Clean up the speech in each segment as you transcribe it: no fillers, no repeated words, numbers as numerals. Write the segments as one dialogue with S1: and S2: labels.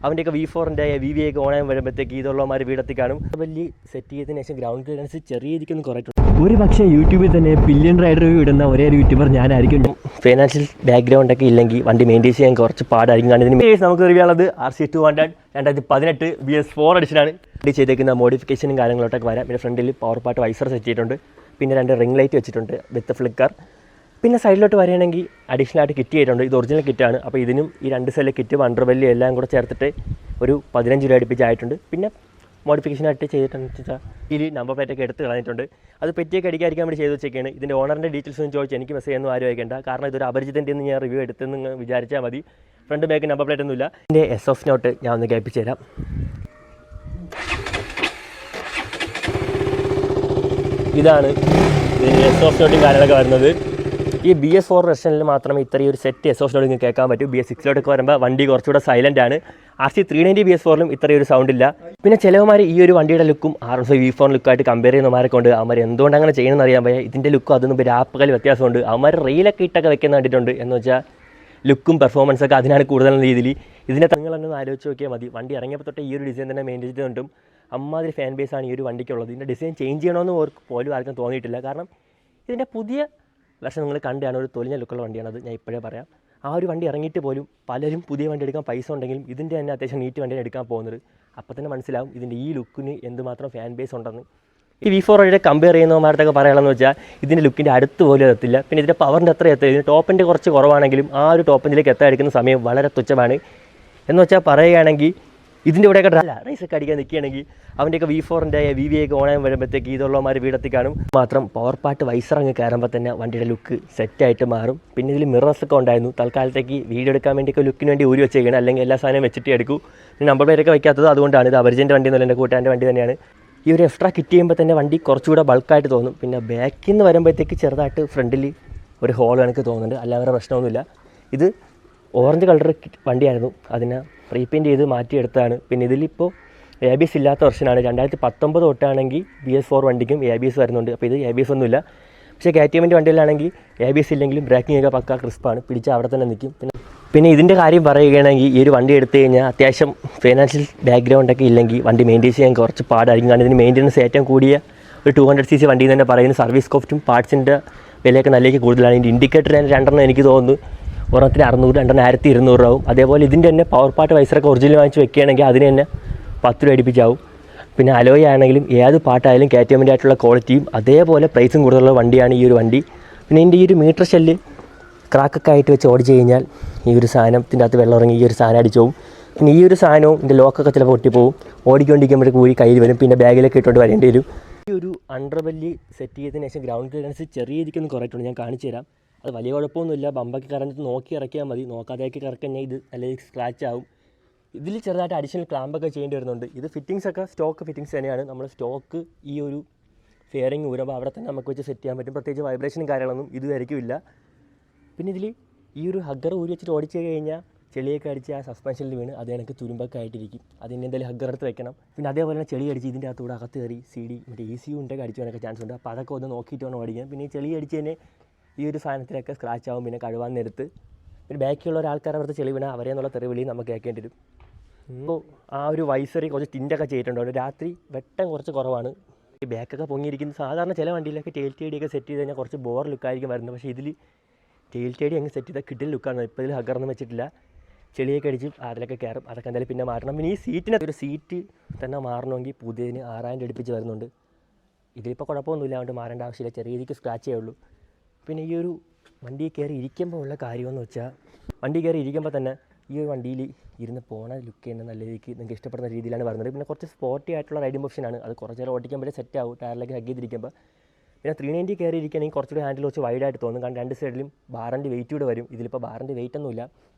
S1: അവൻ്റെയൊക്കെ V4-ൻ്റെ VV ഒക്കെ ഓണാൻ വരുമ്പോഴത്തേക്ക് ഇതുള്ളവന്മാർ വീടെത്തി കാണും. വലിയ സെറ്റ് ചെയ്തതിന് ശേഷം ഗ്രൗണ്ട് ക്ലിയറൻസ് ചെറിയ രീതിക്കൊന്നും കുറച്ചിട്ടുണ്ട്.
S2: ഒരു പക്ഷേ യൂട്യൂബിൽ തന്നെ ബില്യൺ റൈഡ് റിവ്യൂ ഇടുന്ന ഒരേ ഒരു യൂട്യൂബർ ഞാനായിരിക്കും.
S1: ഫൈനാൻഷ്യൽ ബാക്ക്ഗ്രൗണ്ടൊക്കെ ഇല്ലെങ്കിൽ വണ്ടി മെയിൻറ്റെയിൻ ചെയ്യാൻ കുറച്ച് പാടായിരിക്കും. കാരണം ഇതിന് നമുക്ക് റിവ്യൂ ഉള്ളത് RC200 2018 BS4 എഡിഷനാണ്. വണ്ടി ചെയ്തേക്കുന്ന മോഡിഫിക്കേഷനും കാര്യങ്ങളോട്ടൊക്കെ വരാം. പിന്നെ ഫ്രണ്ടിൽ പവർ പാർട്ട് വൈസർ സെറ്റ് ചെയ്തിട്ടുണ്ട്. പിന്നെ 2 റിംഗ് ലൈറ്റ് വെച്ചിട്ടുണ്ട് വിത്ത് ഫ്ലിക്കർ. പിന്നെ സൈഡിലോട്ട് വരികയാണെങ്കിൽ അഡീഷണൽ ആയിട്ട് കിറ്റ് ചെയ്തിട്ടുണ്ട്. ഇത് ഒറിജിനൽ കിറ്റാണ്. അപ്പോൾ ഇതിനും ഈ 2 സെല്ല് കിറ്റ് വണ്ടർബെല്ലും എല്ലാം കൂടെ ചേർത്തിട്ട് ഒരു 15 രൂപ അടുപ്പിച്ചായിട്ടുണ്ട്. പിന്നെ മോഡിഫിക്കേഷനായിട്ട് ചെയ്തിട്ടുണ്ടെന്ന് വെച്ചാൽ ഇതിൽ നമ്പർ പ്ലേറ്റൊക്കെ എടുത്ത് കളഞ്ഞിട്ടുണ്ട്. അത് പെറ്റിയൊക്കെ അടിക്കാതിരിക്കാൻ വേണ്ടി ചെയ്ത് വെച്ചേക്കാണ്. ഇതിൻ്റെ ഓണറിൻ്റെ ഡീറ്റെയിൽസ് ഒന്നും ചോദിച്ചാൽ എനിക്ക് മെസ്സേജ് ഒന്നും ആരും അയക്കേണ്ട. കാരണം ഇതൊരു അപരിചിതൻ്റെ ഒന്ന് ഞാൻ റിവ്യൂ എടുത്തെന്ന് വിചാരിച്ചാൽ മതി. ഫ്രണ്ട് ബാക്ക് നമ്പർ പ്ലേറ്റ് ഒന്നുമില്ല. ഇതിൻ്റെ SF നോട്ട് ഞാൻ ഒന്ന് കേൾപ്പിച്ച് തരാം. ഇതാണ് ഇതിൻ്റെ SF നോട്ടും കാര്യങ്ങളൊക്കെ വരുന്നത്. ഈ BS4 വെർഷനിൽ മാത്രമേ ഇത്രയും ഒരു സെറ്റ് SF നോട്ട് നിങ്ങൾക്ക് കേൾക്കാൻ പറ്റൂ. BS6 വരുമ്പോൾ വണ്ടി കുറച്ചുകൂടെ സൈലൻ്റ് ആണ്. RC390 BS4-ലും ഇത്രയും ഒരു സൗണ്ട് ഇല്ല. പിന്നെ ചിലവന്മാർ ഈ ഒരു വണ്ടിയുടെ ലുക്കും R15 V4 ലുക്കായിട്ട് കമ്പയർ ചെയ്യുന്നവരൊക്കെ ഉണ്ട്. അവന്മാർ എന്തുകൊണ്ട് അങ്ങനെ ചെയ്യണമെന്ന് അറിയാൻ പോയാൽ ഇതിൻ്റെ ലുക്കും അതൊന്നും രാപ്പകൽ വ്യത്യാസമുണ്ട്. അവന്മാർ റീലൊക്കെ ഇട്ടൊക്കെ വെക്കുന്ന കണ്ടിട്ടുണ്ട്. എന്ന് വെച്ചാൽ ലുക്കും പെർഫോമൻസൊക്കെ അതിനാണ് കൂടുതൽ രീതിയിൽ. ഇതിനെ നിങ്ങളൊന്ന് ആലോചിച്ച് നോക്കിയാൽ മതി. വണ്ടി ഇറങ്ങിയപ്പോൾ തൊട്ട് ഈ ഒരു ഡിസൈൻ തന്നെ മെയിൻറ്റെയിൻ ചെയ്തിട്ടും അമ്മാതിരി ഫാൻ ബേസാണ് ഈ ഒരു വണ്ടിക്കുള്ളത്. ഇതിൻ്റെ ഡിസൈൻ ചേഞ്ച് ചെയ്യണമെന്ന് പോലും ആർക്കും തോന്നിയിട്ടില്ല. കാരണം ഇതിൻ്റെ പുതിയ വെർഷൻ നിങ്ങൾ കണ്ടാണ് ഒരു തൊലിഞ്ഞ ലുക്കുള്ള വണ്ടിയാണത്. ഞാൻ ഇപ്പോഴേ പറയാം. ആ ഒരു വണ്ടി ഇറങ്ങിയിട്ട് പോലും പലരും പുതിയ വണ്ടി എടുക്കാൻ പൈസ ഉണ്ടെങ്കിലും ഇതിൻ്റെ തന്നെ അത്യാവശ്യം നീറ്റ് വണ്ടിയാണ് എടുക്കാൻ പോകുന്നത്. അപ്പോൾ തന്നെ മനസ്സിലാവും ഇതിൻ്റെ ഈ ലുക്കിന് എന്തുമാത്രം ഫാൻ ബേസ് ഉണ്ടെന്ന്. ഈ V4 കമ്പയർ ചെയ്യുന്നവന്മാരുടെ പറയുകയാണെന്ന് വെച്ചാൽ ഇതിൻ്റെ ലുക്കിൻ്റെ അടുത്ത് പോലും എത്തില്ല. പിന്നെ ഇതിൻ്റെ പവറിൻ്റെ അത്ര എത്തുക. ഇതിന് ടോപ്പിൻ്റെ കുറച്ച് കുറവാണെങ്കിലും ആ ഒരു ടോപ്പിലേക്ക് എത്താൻ എടുക്കുന്ന സമയം വളരെ തുച്ഛമാണ്. എന്ന് വെച്ചാൽ പറയുകയാണെങ്കിൽ ഇതിൻ്റെ ഇവിടെയൊക്കെ റൈസൊക്കെ അടിക്കാൻ നിൽക്കുകയാണെങ്കിൽ അവൻ്റെയൊക്കെ V4-ൻ്റെ VV ഒക്കെ ഓണാൻ വരുമ്പോഴത്തേക്ക് ഇതുള്ളവന്മാർ വീടെത്തി കാണും. മാത്രം പവർ പാർട്ട് വൈസർ അങ്ങ് കയറുമ്പോൾ തന്നെ വണ്ടിയുടെ ലുക്ക് സെറ്റായിട്ട് മാറും. പിന്നെ ഇതിൽ മിറേഴ്സൊക്കെ ഉണ്ടായിരുന്നു. തൽക്കാലത്തേക്ക് വീഡിയോ എടുക്കാൻ വേണ്ടിയൊക്കെ ലുക്കിന് വേണ്ടി ഊരി വെച്ചേക്കണം. അല്ലെങ്കിൽ എല്ലാ സാധനവും വെച്ചിട്ട് എടുക്കൂ. നമ്പർ പ്ലേറ്റൊക്കെ വയ്ക്കാത്തത് അതുകൊണ്ടാണ്. ഇത് അപരിചിതൻ്റെ വണ്ടി എന്നല്ല, എൻ്റെ കൂട്ടുകാരൻ്റെ വണ്ടി തന്നെയാണ്. ഈ ഒരു എക്സ്ട്രാ കിറ്റ് ചെയ്യുമ്പോൾ തന്നെ വണ്ടി കുറച്ചുകൂടെ ബൾക്കായിട്ട് തോന്നും. പിന്നെ ബാക്കിൽ നിന്ന് വരുമ്പോഴത്തേക്ക് ചെറുതായിട്ട് ഫ്രണ്ടിൽ ഒരു ഹോൾ എനിക്ക് തോന്നുന്നുണ്ട്. അല്ലാതെ പ്രശ്നമൊന്നുമില്ല. ഇത് ഓറഞ്ച് കളർ വണ്ടിയായിരുന്നു. അതിനെ റീപെയിൻറ്റ് ചെയ്ത് മാറ്റിയെടുത്തതാണ്. പിന്നെ ഇതിലിപ്പോൾ ABS ഇല്ലാത്ത വെർഷനാണ്. 2019 തൊട്ടാണെങ്കിൽ BS4 വണ്ടിക്കും ABS വരുന്നുണ്ട്. അപ്പോൾ ഇത് ABS ഒന്നുമില്ല. പക്ഷേ KTM-ൻ്റെ വണ്ടിയിലാണെങ്കിൽ ABS ഇല്ലെങ്കിലും ബ്രേക്കിംഗ് ഒക്കെ പക്ക ക്രിസ്പാണ്. പിടിച്ച് അവിടെ തന്നെ നിൽക്കും. പിന്നെ ഇതിൻ്റെ കാര്യം പറയുകയാണെങ്കിൽ ഈ ഒരു വണ്ടി എടുത്തു കഴിഞ്ഞാൽ അത്യാവശ്യം ഫൈനാൻഷ്യൽ ബാക്ക്ഗ്രൗണ്ടൊക്കെ ഇല്ലെങ്കിൽ വണ്ടി മെയിൻറ്റെയിൻ ചെയ്യാൻ കുറച്ച് പാടായിരിക്കും. കാരണം ഇതിന് മെയിൻ്റെനൻസ് ഏറ്റവും കൂടിയ ഒരു 200cc വണ്ടി തന്നെ പറയുന്നത്. സർവീസ് കോസ്റ്റും പാർട്സിൻ്റെ വിലയൊക്കെ നല്ലൊക്കെ കൂടുതലാണ്. ഇതിൻ്റെ ഇൻഡിക്കേറ്റർ തന്നെ 2 എനിക്ക് തോന്നുന്നു ഒരെണ്ണത്തിന് 600, 1200 ആവും. അതേപോലെ ഇതിൻ്റെ തന്നെ പവർ പാർട്ട് വൈസറൊക്കെ ഒറിജിനൽ വാങ്ങിച്ച് വെക്കുകയാണെങ്കിൽ അതിന് തന്നെ 10 രൂപ അടുപ്പിച്ചാവും. പിന്നെ അലോയ് ആണെങ്കിലും ഏത് പാട്ടായാലും KTM-ൻ്റെ ആയിട്ടുള്ള ക്വാളിറ്റിയും അതേപോലെ പ്രൈസും കൂടുതലുള്ള വണ്ടിയാണ് ഈ ഒരു വണ്ടി. പിന്നെ ഇതിൻ്റെ ഈ ഒരു മീറ്റർ ഷെല്ല് ക്രാക്കൊക്കെ ആയിട്ട് വെച്ച് ഓടിച്ച് കഴിഞ്ഞാൽ ഈ ഒരു സാധനത്തിൻ്റെ അകത്ത് വെള്ളം ഇറങ്ങി ഈ ഒരു സാധനം അടിച്ചു പോകും. പിന്നെ ഈ ഒരു സാധനവും ഇതിൻ്റെ ലോക്കൊക്കെ ചിലപ്പോൾ പൊട്ടിപ്പോവും. ഓടിക്കൊണ്ടിരിക്കുമ്പോഴേക്ക് ഊരി കയ്യിൽ വരും. പിന്നെ ബാഗിലൊക്കെ ഇട്ടുകൊണ്ട് വരേണ്ടി വരും. ഈ ഒരു അണ്ടർബെല്ലി സെറ്റ് ചെയ്തതിന് ശേഷം ഗ്രൗണ്ട് ക്ലിയറൻസ് ചെറിയ രീതിക്കൊന്നും കുറച്ചിട്ടുണ്ട്. ഞാൻ കാണിച്ചു തരാം. അത് വലിയ കുഴപ്പമൊന്നുമില്ല. ബമ്പൊക്കെ കറങ്ങിട്ട് നോക്കി ഇറക്കിയാൽ മതി. നോക്കാതെയൊക്കെ കറക്കി കഴിഞ്ഞാൽ ഇത് അല്ലെങ്കിൽ സ്ക്രാച്ച് ആവും. ഇതിൽ ചെറുതായിട്ട് അഡീഷണൽ ക്ലാമ്പൊക്കെ ചെയ്യേണ്ടി വരുന്നുണ്ട്. ഇത് ഫിറ്റിങ്സൊക്കെ സ്റ്റോക്ക് ഫിറ്റിങ്സ് തന്നെയാണ്. നമ്മൾ സ്റ്റോക്ക് ഈ ഒരു ഫെയറിങ് ഊരുമ്പോൾ അവിടെ തന്നെ നമുക്ക് വെച്ച് സെറ്റ് ചെയ്യാൻ പറ്റും. പ്രത്യേകിച്ച് വൈബ്രേഷനും കാര്യങ്ങളൊന്നും ഇതുവരെയ്ക്കും ഇല്ല. പിന്നെ ഇതിൽ ഈ ഒരു ഹഗ്ഗർ ഊരി വെച്ചിട്ട് ഓടിച്ച് കഴിഞ്ഞാൽ ചെളിയൊക്കെ അടിച്ച് ആ സസ്പെൻഷനിൽ വീണ് അത് എനിക്ക് തുരുമ്പൊക്കെ ആയിട്ടിരിക്കും. അതിന് എന്തെങ്കിലും ഹഗ്ഗർ എടുത്ത് വെക്കണം. പിന്നെ അതേപോലെ തന്നെ ചെളി അടിച്ച് ഇതിൻ്റെ അകത്തൂടെ അകത്ത് കയറി CD മറ്റേ ECU ഉണ്ടൊക്കെ അടിച്ച് വരാനൊക്കെ ചാൻസ് ഉണ്ട്. അപ്പോൾ അതൊക്കെ ഒന്ന് നോക്കിയിട്ട് വേണം ഓടിക്കാൻ. പിന്നെ ഈ ചെളി അടിച്ച് തന്നെ ഈ ഒരു സാധനത്തിലൊക്കെ സ്ക്രാച്ച് ആവും. പിന്നെ കഴുവാൻ നേരത്ത് പിന്നെ ബാക്കിയുള്ള ഒരാൾക്കാരെ അവിടുത്തെ ചെളി വീണാൽ അവരെ എന്നുള്ള തെറിവിളി നമുക്ക് കേൾക്കേണ്ടി വരും. അപ്പോൾ ആ ഒരു വൈസറി കുറച്ച് ടിൻ്റൊക്കെ ചെയ്തിട്ടുണ്ട്. രാത്രി വെട്ടം കുറച്ച് കുറവാണ്. ഈ ബാക്കൊക്കെ പൊങ്ങിയിരിക്കുന്നത് സാധാരണ ചില വണ്ടിയിലൊക്കെ ടെയിൽ TD സെറ്റ് ചെയ്ത് കഴിഞ്ഞാൽ കുറച്ച് ബോർ ലുക്കായിരിക്കും വരുന്നത്. പക്ഷേ ഇതിൽ ടെയിൽ TD അങ്ങ് സെറ്റ് ചെയ്താൽ കിട്ടിൽ ലുക്കാണ്. ഇപ്പോൾ ഇതിൽ ഹഗ്ഗറൊന്നും വെച്ചിട്ടില്ല. ചെളിയൊക്കെ അടിച്ച് അതിലൊക്കെ കയറും. അതൊക്കെ എന്തായാലും പിന്നെ മാറ്റണം. പിന്നെ ഈ സീറ്റിന് ഒരു സീറ്റ് തന്നെ മാറണമെങ്കിൽ പുതിയതിന് 6000 അടുപ്പിച്ച് വരുന്നുണ്ട്. ഇതിലിപ്പോൾ കുഴപ്പമൊന്നുമില്ല. അതുകൊണ്ട് മാറേണ്ട ആവശ്യമില്ല. ചെറിയ രീതിക്ക് സ്ക്രാച്ചേ ഉള്ളൂ. പിന്നെ ഈ ഒരു വണ്ടി കയറി ഇരിക്കുമ്പോൾ ഉള്ള കാര്യമെന്ന് വെച്ചാൽ വണ്ടി കയറി ഇരിക്കുമ്പോൾ തന്നെ ഈ ഒരു വണ്ടിയിൽ ഇരുന്ന് പോണ ലുക്ക് തന്നെ നല്ല രീതിക്ക് നിങ്ങൾക്ക് ഇഷ്ടപ്പെടുന്ന രീതിയിലാണ് വരുന്നത്. പിന്നെ കുറച്ച് സ്പോർട്ടി ആയിട്ടുള്ള റൈഡിംഗ് ഓപ്ഷനാണ്. അത് കുറച്ച് നേരം ഓടിക്കുമ്പോഴേ സെറ്റ് ആവും. ടയറിലേക്ക് ഹഗ് ചെയ്തിരിക്കുമ്പോൾ. പിന്നെ 390 കയറി ഇരിക്കുകയാണെങ്കിൽ കുറച്ചുകൂടി ഹാൻഡിൽ കുറച്ച് വൈഡായിട്ട് തോന്നും. കാരണം 2 സൈഡിലും ബാറിൻ്റെ വെയിറ്റ് കൂടെ വരും. ഇതിലിപ്പോൾ ബാറിൻ്റെ വെയിറ്റ് ഒന്നുമില്ല.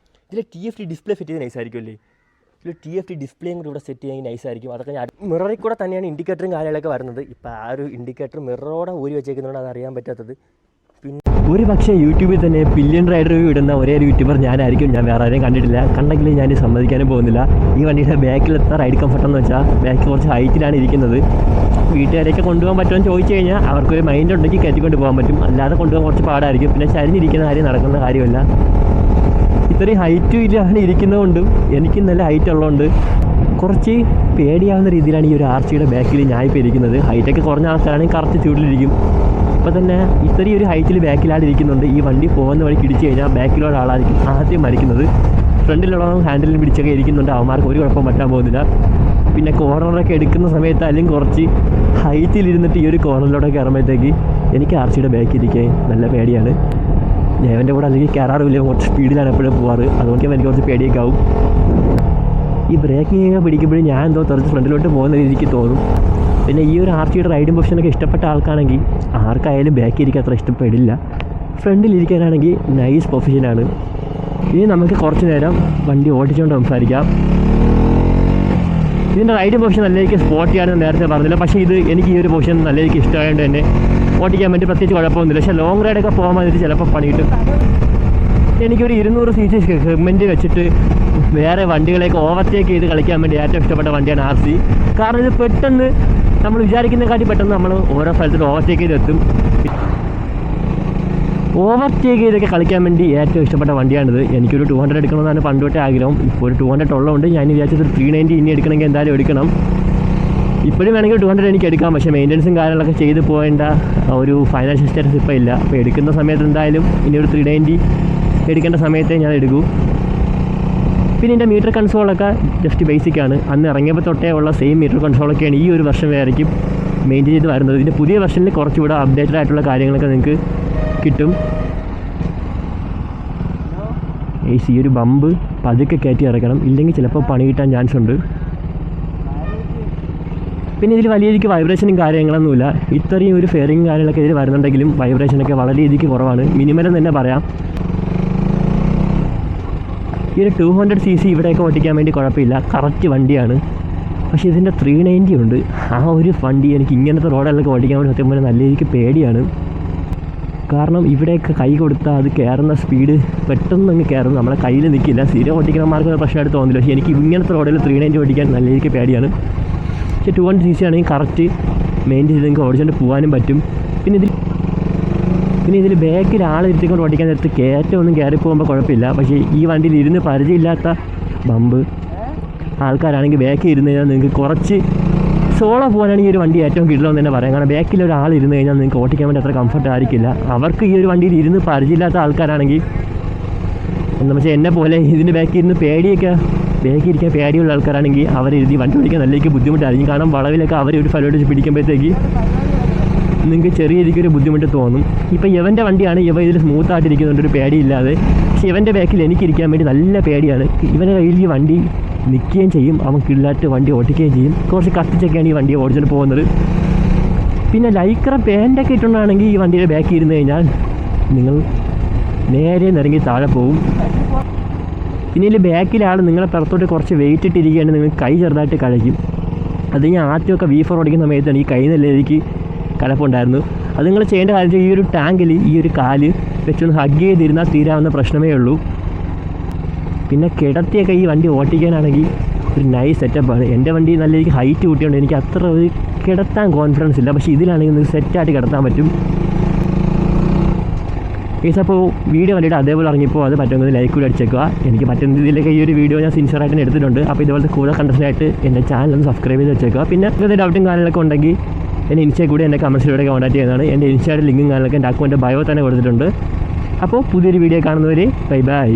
S1: ഇതിൽ TFT ഡിസ്പ്ലേ ഫിറ്റ് ചെയ്ത് നൈസായിരിക്കും അല്ലേ. ഇതിൽ TFT ഡിസ്പ്ലേയും കൂടി ഇവിടെ സെറ്റ് ചെയ്യാൻ നൈസായിരിക്കും. അതൊക്കെ ഞാൻ മിററിൽ കൂടെ തന്നെയാണ് ഇൻഡിക്കേറ്ററും കാര്യങ്ങളൊക്കെ വരുന്നത്. ഇപ്പോൾ ആ ഒരു ഇൻഡിക്കേറ്റർ മിററോടെ ഊരി വെച്ചേക്കുന്നതുകൊണ്ട് അത് അറിയാൻ പറ്റാത്തത്. പിന്നെ
S2: ഒരു പക്ഷേ യൂട്യൂബിൽ തന്നെ ബില്യൺ റൈഡ് റിവ്യൂ ഇടുന്ന ഒരേ ഒരു യൂട്യൂബർ ഞാനായിരിക്കും. ഞാൻ വേറെ ആരെയും കണ്ടിട്ടില്ല. കണ്ടെങ്കിൽ ഞാൻ സമ്മതിക്കാനും പോകുന്നില്ല. ഈ വണ്ടിയുടെ ബാക്കിലെത്ത റൈഡ് കംഫർട്ട് എന്ന് വെച്ചാൽ ബാക്ക് കുറച്ച് ഹൈറ്റിലാണ് ഇരിക്കുന്നത്. വീട്ടുകാരെയൊക്കെ കൊണ്ടുപോകാൻ പറ്റുമെന്ന് ചോദിച്ചു കഴിഞ്ഞാൽ അവർക്കൊരു മൈൻഡ് ഉണ്ടെങ്കിൽ കയറ്റിക്കൊണ്ട് പോകാൻ പറ്റും. അല്ലാതെ കൊണ്ടുപോകാൻ കുറച്ച് പാടായിരിക്കും. പിന്നെ ചരിഞ്ഞിരിക്കുന്ന കാര്യം നടക്കുന്ന കാര്യമല്ല. ഇത്രയും ഹൈറ്റും ഇല്ലാതെ ഇരിക്കുന്നതുകൊണ്ടും എനിക്ക് നല്ല ഹൈറ്റ് ഉള്ളതുകൊണ്ട് കുറച്ച് പേടിയാവുന്ന രീതിയിലാണ് ഈ ഒരു ആർച്ചിയുടെ ബാക്കിൽ ഞാൻ ഇപ്പോൾ ഇരിക്കുന്നത്. ഹൈറ്റൊക്കെ കുറഞ്ഞ ആൾക്കാരാണെങ്കിൽ കറക്റ്റ് ചൂടിലിരിക്കും. ഇപ്പോൾ തന്നെ ഇത്രയും ഒരു ഹൈറ്റിൽ ബാക്കിലാണ് ഇരിക്കുന്നുണ്ട്. ഈ വണ്ടി പോകുന്ന വഴിക്ക് ഇടിച്ചു കഴിഞ്ഞാൽ ബാക്കിലുള്ള ആളായിരിക്കും ആദ്യം മരിക്കുന്നത്. ഫ്രണ്ടിലുള്ള ഹാൻഡിലിന് പിടിച്ചൊക്കെ ഇരിക്കുന്നുണ്ട്, അവന്മാർക്ക് ഒരു കുഴപ്പം പറ്റാൻ പോകുന്നില്ല. പിന്നെ കോർണറൊക്കെ എടുക്കുന്ന സമയത്ത് അല്ലെങ്കിൽ കുറച്ച് ഹൈറ്റിലിരുന്നിട്ട് ഈ ഒരു കോർണറിലൂടെ കയറുമ്പോഴത്തേക്ക് എനിക്ക് ആർച്ചിയുടെ ബാക്കിൽ ഇരിക്കാൻ നല്ല പേടിയാണ്. ദേവൻ്റെ കൂടെ അല്ലെങ്കിൽ കയറാറില്ല, കുറച്ച് സ്പീഡിലാണ് എപ്പോഴും പോവാറ്. അതുകൊണ്ട് എനിക്ക് കുറച്ച് പേടിയൊക്കെ ആവും. ഈ ബ്രേക്കിങ് പിടിക്കുമ്പോഴും ഞാൻ എന്തോ തെറിച്ച് ഫ്രണ്ടിലോട്ട് പോകുന്ന രീതിക്ക് തോന്നും. പിന്നെ ഈ ഒരു ആർച്ചിയുടെ റൈഡിങ് പൊസിഷനൊക്കെ ഇഷ്ടപ്പെട്ട ആൾക്കാണെങ്കിൽ ആർക്കായാലും ബാക്കിൽ ഇരിക്കാൻ അത്ര ഇഷ്ടപ്പെടില്ല. ഫ്രണ്ടിലിരിക്കാനാണെങ്കിൽ നൈസ് പൊസിഷനാണ്. ഇനി നമുക്ക് കുറച്ച് നേരം വണ്ടി ഓടിച്ചുകൊണ്ട് സംസാരിക്കാം. ഇതിൻ്റെ റൈഡിങ് പൊസിഷൻ നല്ല രീതിക്ക് സ്പോട്ടിയാണെന്ന് നേരത്തെ പറഞ്ഞില്ല. പക്ഷേ എനിക്ക് ഈ ഒരു പൊസിഷൻ നല്ല രീതിക്ക് ഇഷ്ടമായതുകൊണ്ട് തന്നെ ഓടിക്കാൻ വേണ്ടി പ്രത്യേകിച്ച് കുഴപ്പമൊന്നുമില്ല. പക്ഷേ ലോങ് റൈഡൊക്കെ പോകാൻ വേണ്ടിയിട്ട് ചിലപ്പോൾ പണി കിട്ടും. എനിക്കൊരു 200 cc സെഗ്മെൻറ്റ് വെച്ചിട്ട് വേറെ വണ്ടികളെയൊക്കെ ഓവർടേക്ക് ചെയ്ത് കളിക്കാൻ വേണ്ടി ഏറ്റവും ഇഷ്ടപ്പെട്ട വണ്ടിയാണ് RC. കാരണം ഇത് പെട്ടെന്ന് നമ്മൾ വിചാരിക്കുന്നതിനെക്കാട്ടി പെട്ടെന്ന് നമ്മൾ ഓരോ സ്ഥലത്തും ഓവർടേക്ക് ചെയ്തെത്തും. ഓവർടേക്ക് ചെയ്തൊക്കെ കളിക്കാൻ വേണ്ടി ഏറ്റവും ഇഷ്ടപ്പെട്ട വണ്ടിയാണിത്. എനിക്കൊരു 200 എടുക്കണമെന്നാണ് പണ്ട് തൊട്ടേ ആഗ്രഹം. ഇപ്പോൾ ഒരു 200 ഉള്ളതുകൊണ്ട് ഞാൻ വിചാരിച്ചത് 390 ഇനി എടുക്കണമെങ്കിൽ എന്തായാലും എടുക്കണം. ഇപ്പോഴും വേണമെങ്കിൽ 200 എനിക്ക് എടുക്കാം. പക്ഷേ മെയിൻ്റനൻസും കാര്യങ്ങളൊക്കെ ചെയ്ത് പോകേണ്ട ഒരു ഫൈനാൻഷ്യൽ സ്റ്റാറ്റസ് ഇപ്പോൾ ഇല്ല. അപ്പോൾ എടുക്കുന്ന സമയത്ത് എന്തായാലും ഇനി ഒരു 390 എടുക്കേണ്ട സമയത്തേ ഞാൻ എടുക്കൂ. പിന്നെ എൻ്റെ മീറ്റർ കൺസോളൊക്കെ ജസ്റ്റ് ബേസിക്കാണ്. അന്ന് ഇറങ്ങിയപ്പോൾ തൊട്ടേ ഉള്ള സെയിം മീറ്റർ കൺസോളൊക്കെയാണ് ഈ ഒരു വർഷം വരെയും മെയിൻറ്റെയിൻ ചെയ്ത് വരുന്നത്. ഇതിൻ്റെ പുതിയ വെർഷനിൽ കുറച്ചുകൂടെ അപ്ഡേറ്റഡ് ആയിട്ടുള്ള കാര്യങ്ങളൊക്കെ നിങ്ങൾക്ക് കിട്ടും. ഈ ഒരു ബമ്പ് പതുക്കെ കയറ്റി ഇറക്കണം, ഇല്ലെങ്കിൽ ചിലപ്പോൾ പണി കിട്ടാൻ ചാൻസ് ഉണ്ട്. പിന്നെ ഇതിൽ വലിയ രീതിക്ക് വൈബ്രേഷനും കാര്യങ്ങളൊന്നുമില്ല. ഇത്രയും ഒരു ഫെയറിങ് കാര്യങ്ങളൊക്കെ ഇതിൽ വരുന്നുണ്ടെങ്കിലും വൈബ്രേഷനൊക്കെ വളരെ രീതിക്ക് കുറവാണ്, മിനിമം തന്നെ പറയാം. ഈ ഒരു 200 cc ഇവിടെയൊക്കെ ഓടിക്കാൻ വേണ്ടി കുഴപ്പമില്ല, കറക്റ്റ് വണ്ടിയാണ്. പക്ഷേ ഇതിൻ്റെ 390 ഉണ്ട്. ആ ഒരു വണ്ടി എനിക്ക് ഇങ്ങനത്തെ റോഡുകളൊക്കെ ഓടിക്കാൻ വേണ്ടി സത്യം പറഞ്ഞാൽ നല്ല രീതിക്ക് പേടിയാണ്. കാരണം ഇവിടെയൊക്കെ കൈ കൊടുത്താൽ അത് കയറുന്ന സ്പീഡ് പെട്ടെന്ന് അങ്ങ് കയറും, നമ്മളെ കയ്യിൽ നിൽക്കില്ല. സ്ഥിരം ഓടിക്കണമാർക്ക് പ്രശ്നമായിട്ട് തോന്നില്ല. പക്ഷേ എനിക്ക് ഇങ്ങനത്തെ റോഡിൽ 390 ഓടിക്കാൻ നല്ല രീതിക്ക് പേടിയാണ്. പക്ഷേ 200 cc ആണെങ്കിൽ കറക്റ്റ് മെയിൻറ്റെയിൻ ചെയ്ത് നിങ്ങൾക്ക് ഓടിച്ചുകൊണ്ട് പോകാനും പറ്റും. പിന്നെ ഇതിൽ ബാക്കിൽ ആളിരുത്തിക്കൊണ്ട് ഓടിക്കാൻ നേരത്ത് കയറ്റമൊന്നും കയറി പോകുമ്പോൾ കുഴപ്പമില്ല. പക്ഷേ ഈ വണ്ടിയിൽ ഇരുന്ന് പരിചയമില്ലാത്ത ബമ്പ് ആൾക്കാരാണെങ്കിൽ ബാക്കിൽ ഇരുന്ന് കഴിഞ്ഞാൽ നിങ്ങൾക്ക് കുറച്ച് സോളോ പോകാനാണെങ്കിൽ ഈ ഒരു വണ്ടി ഏറ്റവും കിട്ടില്ലെന്ന് തന്നെ പറയാം. കാരണം ബാക്കിൽ ഒരാൾ ഇരുന്ന് കഴിഞ്ഞാൽ നിങ്ങൾക്ക് ഓടിക്കാൻ വേണ്ടി അത്ര കംഫർട്ട് ആയിരിക്കില്ല. അവർക്ക് ഈ ഒരു വണ്ടിയിൽ ഇരുന്ന് പരിചയമില്ലാത്ത ആൾക്കാരാണെങ്കിൽ എന്താ വെച്ചാൽ എന്നെ പോലെ ഇതിൻ്റെ ബാക്കിൽ ഇരുന്ന് ബാക്കിൽ ഇരിക്കാൻ പേടിയുള്ള ആൾക്കാരാണെങ്കിൽ അവരെഴുതി വണ്ടി ഓടിക്കാൻ നല്ല ബുദ്ധിമുട്ടായിരിക്കും. കാരണം വളവിലൊക്കെ അവർ ഒരു ഫലോട്ട് പിടിക്കുമ്പോഴത്തേക്ക് നിങ്ങൾക്ക് ചെറിയ രീതിക്കൊരു ബുദ്ധിമുട്ട് തോന്നും. ഇപ്പോൾ ഇവൻ്റെ വണ്ടിയാണ്, ഇതിൽ സ്മൂത്തായിട്ടിരിക്കുന്നുണ്ട്, ഒരു പേടിയില്ലാതെ. പക്ഷേ ഇവൻ്റെ ബാക്കിൽ എനിക്കിരിക്കാൻ വേണ്ടി നല്ല പേടിയാണ്. ഇവൻ്റെ കയ്യിൽ ഈ വണ്ടി നിൽക്കുകയും ചെയ്യും, അവൻ കിള്ളാറ്റ് വണ്ടി ഓടിക്കുകയും ചെയ്യും. കുറച്ച് കത്തിച്ചൊക്കെയാണ് ഈ വണ്ടി ഓടിച്ചിട്ട് പോകുന്നത്. പിന്നെ ലൈക്ര പാൻറ്റൊക്കെ ഇട്ടുകൊണ്ടാണെങ്കിൽ ഈ വണ്ടിയുടെ ബാക്കിൽ ഇരുന്ന് കഴിഞ്ഞാൽ നിങ്ങൾ നേരെ നിറങ്ങി താഴെ പോകും. പിന്നെ ഇതിൽ ബാക്കിലാൾ നിങ്ങളെ പുറത്തോട്ട് കുറച്ച് വെയിറ്റ് ഇട്ടിരിക്കുകയാണെങ്കിൽ നിങ്ങൾ കൈ ചെറുതായിട്ട് കഴിക്കും. അത് ഞാൻ ആദ്യമൊക്കെ V4 ഓടിക്കുന്ന സമയത്താണ് ഈ കൈ നല്ല രീതിക്ക് കലപ്പുണ്ടായിരുന്നു. അത് നിങ്ങൾ ചെയ്യേണ്ട കാര്യം ഈ ഒരു ടാങ്കിൽ ഈ ഒരു കാല് വെച്ചൊന്ന് ഹഗ് ചെയ്തിരുന്നാൽ തീരാവുന്ന പ്രശ്നമേ ഉള്ളൂ. പിന്നെ കിടത്തിയൊക്കെ ഈ വണ്ടി ഓടിക്കാനാണെങ്കിൽ ഒരു നൈസ് സെറ്റപ്പാണ്. എൻ്റെ വണ്ടി നല്ല രീതിക്ക് ഹൈറ്റ് കൂട്ടിയുണ്ട്, എനിക്ക് അത്ര ഒരു കിടത്താൻ കോൺഫിഡൻസ് ഇല്ല. പക്ഷേ ഇതിലാണെങ്കിൽ നിങ്ങൾക്ക് സെറ്റായിട്ട് കിടത്താൻ പറ്റും. അപ്പോൾ വീഡിയോ കണ്ടിട്ട് അതേപോലെ ഇറങ്ങിയപ്പോൾ അത് പറ്റുമെങ്കിൽ ലൈക്ക് കൂടി അടിച്ചേക്കുക. എനിക്ക് പറ്റുന്ന രീതിയിലൊക്കെ ഈ ഒരു വീഡിയോ ഞാൻ സിൻസിയറായിട്ട് എടുത്തിട്ടുണ്ട്. അപ്പോൾ ഇതുപോലത്തെ കൂടുതൽ കണ്ടൻറ്റായിട്ട് എൻ്റെ ചാനൽ ഒന്ന് സബ്സ്ക്രൈബ് ചെയ്ത് വെച്ചേക്കുക. പിന്നെ ഇങ്ങനത്തെ ഡൗട്ടും കാര്യങ്ങളൊക്കെ ഉണ്ടെങ്കിൽ എൻ്റെ ഇൻസ്റ്റയിൽ കൂടി എൻ്റെ കമൻസിലൂടെ കോൺടാക്ട് ചെയ്യുന്നതാണ്. എൻ്റെ ഇൻസ്റ്റയുടെ ലിങ്കും കാര്യങ്ങളൊക്കെ എൻ്റെ അക്കൗണ്ടിൻ്റെ ബയോ തന്നെ കൊടുത്തിട്ടുണ്ട്. അപ്പോൾ പുതിയൊരു വീഡിയോ കാണുന്നവരെ ബൈ ബൈ.